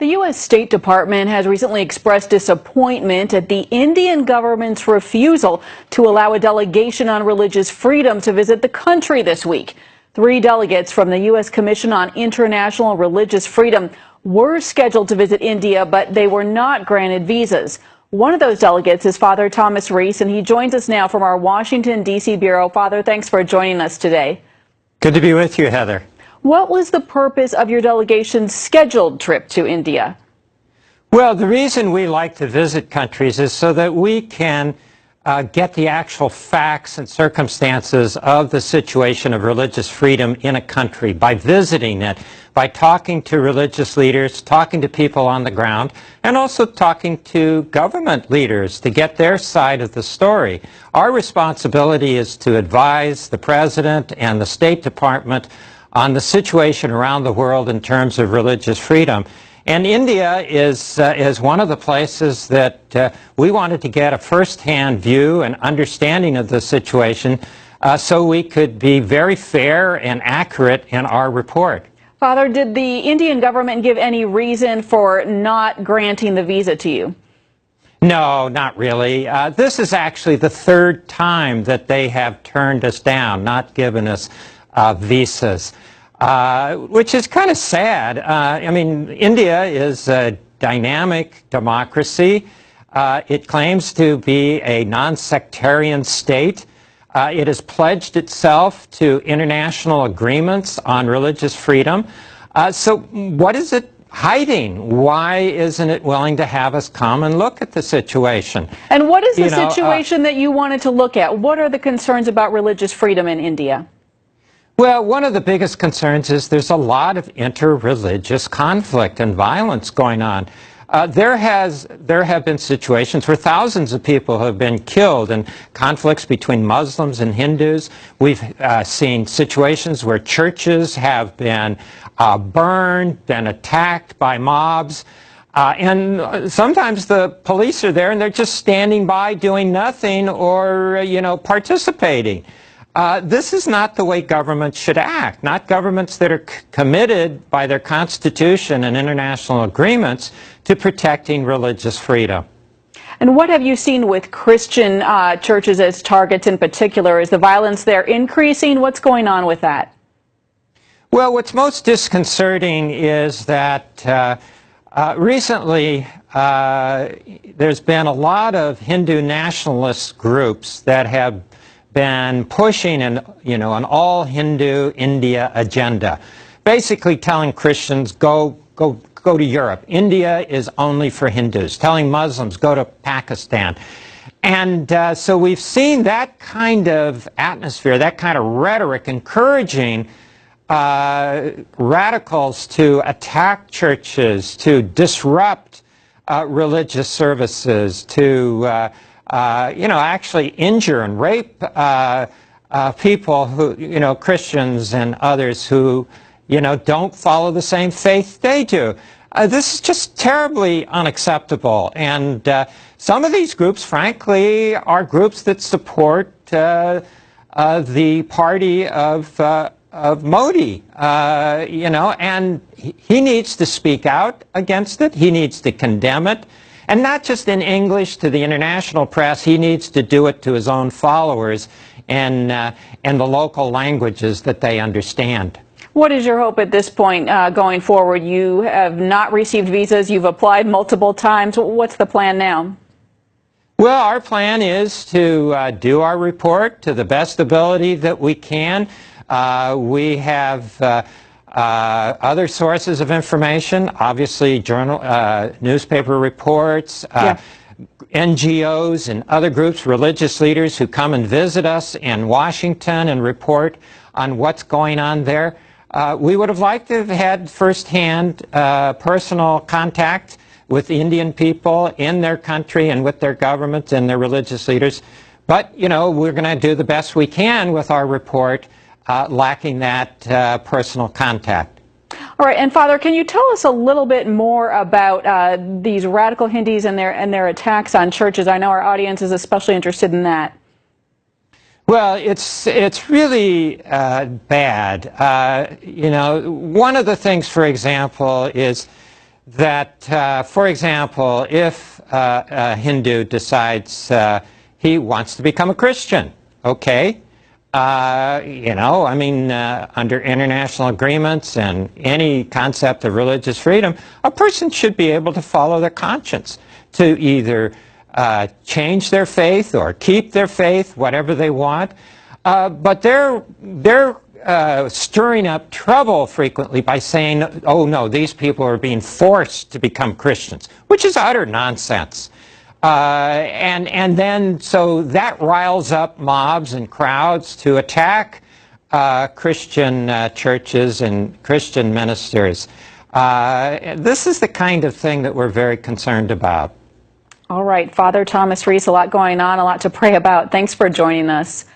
The U.S. State Department has recently expressed disappointment at the Indian government's refusal to allow a delegation on religious freedom to visit the country this week. 3 delegates from the U.S. Commission on International Religious Freedom were scheduled to visit India, but they were not granted visas. One of those delegates is Father Thomas Reese, and he joins us now from our Washington, D.C. bureau. Father, thanks for joining us today. Good to be with you, Heather. What was the purpose of your delegation's scheduled trip to India? Well, the reason we like to visit countries is so that we can get the actual facts and circumstances of the situation of religious freedom in a country by visiting it, by talking to religious leaders, talking to people on the ground, and also talking to government leaders to get their side of the story. Our responsibility is to advise the President and the State Department on the situation around the world in terms of religious freedom. And India is one of the places that we wanted to get a first-hand view and understanding of the situation so we could be very fair and accurate in our report. Father, did the Indian government give any reason for not granting the visa to you? No, not really. This is actually the 3rd time that they have turned us down, not given us visas, which is kind of sad. I mean, India is a dynamic democracy. It claims to be a non-sectarian state. It has pledged itself to international agreements on religious freedom. So what is it hiding? Why isn't it willing to have us come and look at the situation? And what is the situation that you wanted to look at? What are the concerns about religious freedom in India? Well, one of the biggest concerns is there's a lot of interreligious conflict and violence going on. There have been situations where thousands of people have been killed in conflicts between Muslims and Hindus. We've seen situations where churches have been burned, been attacked by mobs. And sometimes the police are there and they're just standing by doing nothing or, participating. This is not the way governments should act, not governments that are committed by their constitution and international agreements to protecting religious freedom. And what have you seen with Christian churches as targets in particular? Is the violence there increasing? What's going on with that? Well, what's most disconcerting is that recently there's been a lot of Hindu nationalist groups that have been pushing an all Hindu India agenda, basically telling Christians go to Europe. India is only for Hindus. Telling Muslims go to Pakistan. And so we've seen that kind of atmosphere, that kind of rhetoric encouraging radicals to attack churches, to disrupt religious services, to actually injure and rape people who, Christians and others who, don't follow the same faith they do. This is just terribly unacceptable. And some of these groups, frankly, are groups that support the party of Modi, and he needs to speak out against it. He needs to condemn it. And not just in English to the international press, he needs to do it to his own followers in the local languages that they understand. What is your hope at this point going forward? You have not received visas. You've applied multiple times. What's the plan now? Well, our plan is to do our report to the best ability that we can. We have other sources of information, obviously newspaper reports, NGOs and other groups, religious leaders who come and visit us in Washington and report on what's going on there. We would have liked to have had firsthand personal contact with the Indian people in their country and with their government and their religious leaders. But, we're going to do the best we can with our report, lacking that personal contact. All right, and Father, can you tell us a little bit more about these radical Hindus and their attacks on churches? I know our audience is especially interested in that. Well, it's really bad. One of the things, for example, is that, for example, if a Hindu decides he wants to become a Christian, okay, you know, I mean, under international agreements and any concept of religious freedom, a person should be able to follow their conscience, to either change their faith or keep their faith, whatever they want. But they're stirring up trouble frequently by saying, oh no, these people are being forced to become Christians, which is utter nonsense. And then, so that riles up mobs and crowds to attack Christian churches and Christian ministers. This is the kind of thing that we're very concerned about. All right, Father Thomas Reese, a lot going on, a lot to pray about. Thanks for joining us.